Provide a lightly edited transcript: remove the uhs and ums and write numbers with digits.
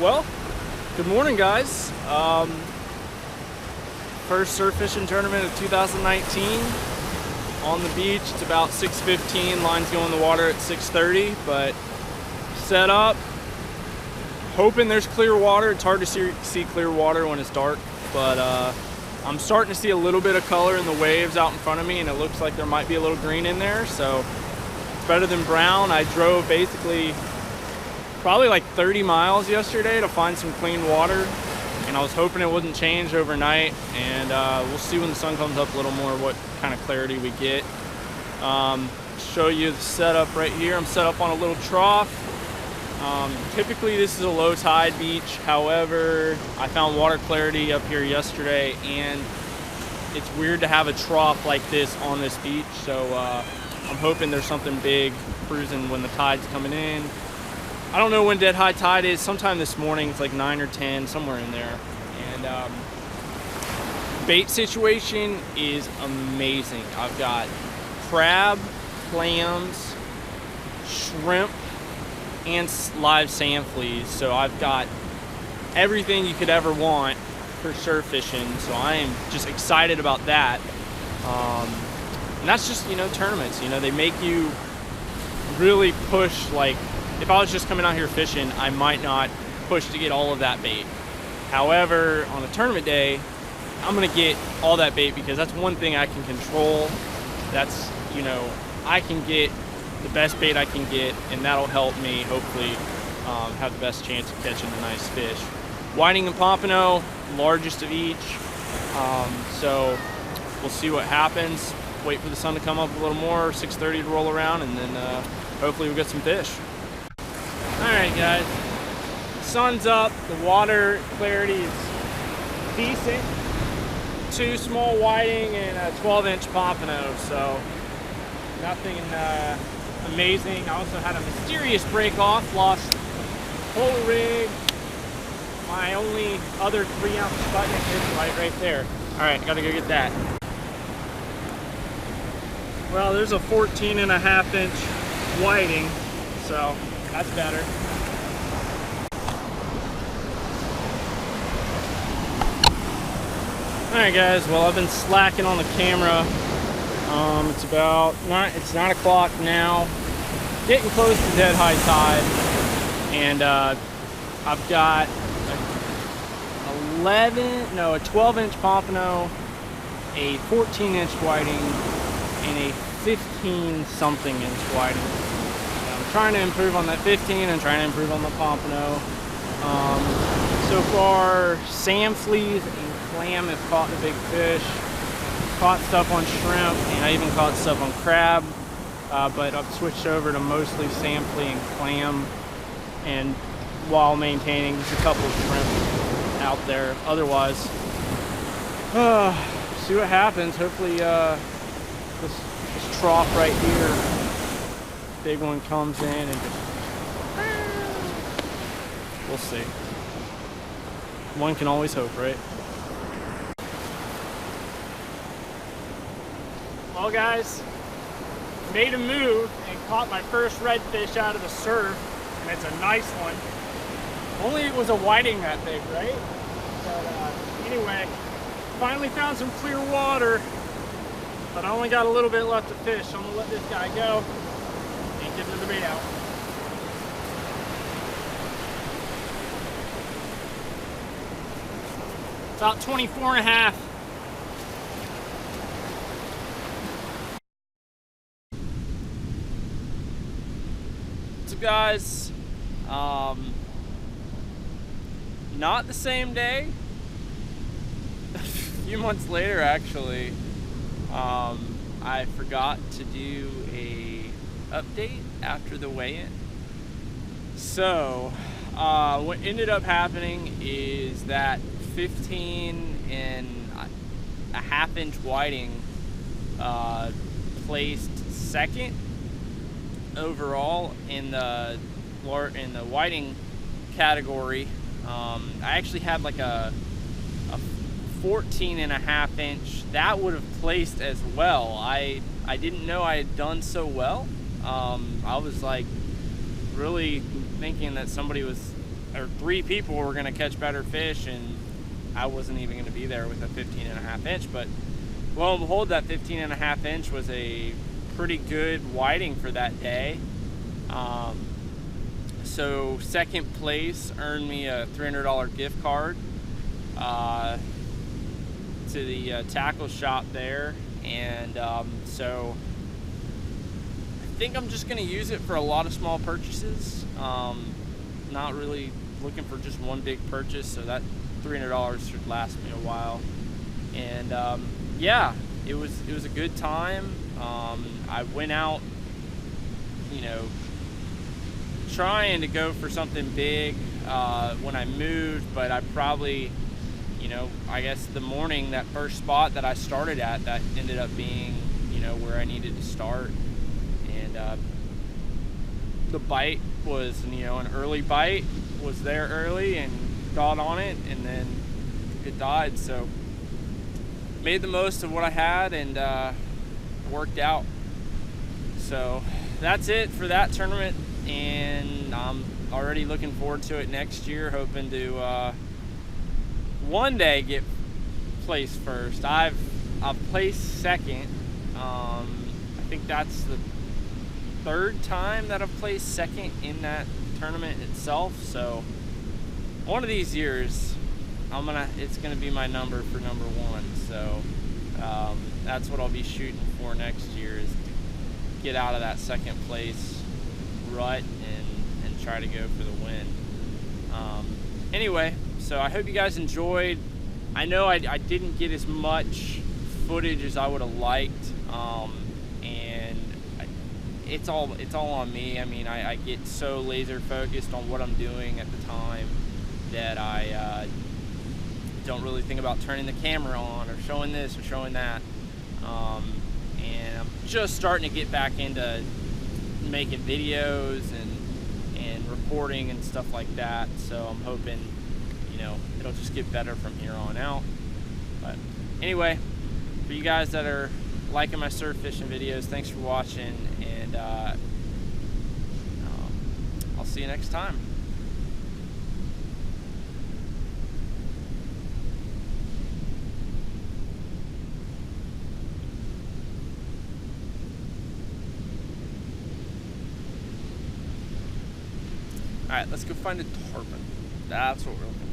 Well, good morning, guys. First surf fishing tournament of 2019 on the beach. It's about 6:15. Lines go in the water at 6:30, but set up. Hoping there's clear water. It's hard to see clear water when it's dark, but I'm starting to see a little bit of color in the waves out in front of me, and it looks like there might be a little green in there, so it's better than brown. I drove basically probably like 30 miles yesterday to find some clean water, and I was hoping it wouldn't change overnight, and we'll see when the sun comes up a little more what kind of clarity we get. Show you the setup right here. I'm set up on a little trough. Typically this is a low tide beach, however I found water clarity up here yesterday, and it's weird to have a trough like this on this beach, so I'm hoping there's something big cruising when the tide's coming in. I don't know when dead high tide is. Sometime this morning. It's like 9 or 10, somewhere in there. And bait situation is amazing. I've got crab, clams, shrimp, and live sand fleas. So I've got everything you could ever want for surf fishing. So I am just excited about that. And that's just, tournaments. They make you really push. Like, if I was just coming out here fishing, I might not push to get all of that bait. However, on a tournament day, I'm gonna get all that bait because that's one thing I can control. That's, I can get the best bait I can get, and that'll help me hopefully have the best chance of catching a nice fish. Whiting and Pompano, largest of each. So we'll see what happens. Wait for the sun to come up a little more, 6:30 to roll around, and then hopefully we'll get some fish. Alright guys, sun's up, the water clarity is decent. 2 small whiting and a 12-inch Pompano, so nothing amazing. I also had a mysterious break off, lost whole rig. My only other 3-ounce Sputnik is right there. Alright, gotta go get that. Well, there's a 14.5-inch whiting, so that's better. Alright guys, well, I've been slacking on the camera. It's 9 o'clock now, getting close to dead high tide, and I've got a 12-inch Pompano, a 14-inch whiting, and a 15-something inch whiting. I'm trying to improve on that 15 and trying to improve on the Pompano. So far, sand fleas and clam have caught the big fish. Caught stuff on shrimp, and I even caught stuff on crab, but I've switched over to mostly sand flea and clam, and while maintaining just a couple of shrimp out there. Otherwise, see what happens. Hopefully this trough right here, big one, comes in and just, we'll see. One can always hope, right? Well guys, made a move and caught my first redfish out of the surf, and it's a nice one. Only it was a whiting that big, right? But anyway, finally found some clear water, but I only got a little bit left to fish, so I'm gonna let this guy go and get another bait out. About 24.5. So guys, not the same day. A few months later, actually, I forgot to do a update after the weigh-in. So what ended up happening is that 15.5-inch whiting placed second overall in the whiting category. I actually had like a 14.5-inch that would have placed as well. I didn't know I had done so well. I was like really thinking that somebody was or 3 people were going to catch better fish, and I wasn't even going to be there with a 15.5 inch. But lo and behold, that 15.5 inch was a pretty good whiting for that day. So second place earned me a $300 gift card to the tackle shop there, and so I think I'm just going to use it for a lot of small purchases. Not really looking for just one big purchase, so that $300 should last me a while. And yeah, it was a good time. I went out, you know, trying to go for something big when I moved, but I probably, you know, I guess the morning, that first spot that I started at, that ended up being, you know, where I needed to start. And the bite was, you know, an early bite, was there early and got on it, and then it died. So made the most of what I had, and worked out. So that's it for that tournament, and I'm already looking forward to it next year, hoping to one day get placed first. I've placed second. I think that's the 3rd time that I've placed second in that tournament itself. So one of these years, it's gonna be my number for number 1. So that's what I'll be shooting for next year, is to get out of that second place rut and try to go for the win. Anyway, so I hope you guys enjoyed. I know I didn't get as much footage as I would have liked, and it's all on me. I mean, I get so laser focused on what I'm doing at the time that I don't really think about turning the camera on or showing this or showing that. And I'm just starting to get back into making videos and recording and stuff like that. So I'm hoping, you know, it'll just get better from here on out. But anyway, for you guys that are liking my surf fishing videos, thanks for watching, and I'll see you next time. All right, let's go find a tarpon. That's what we're looking for.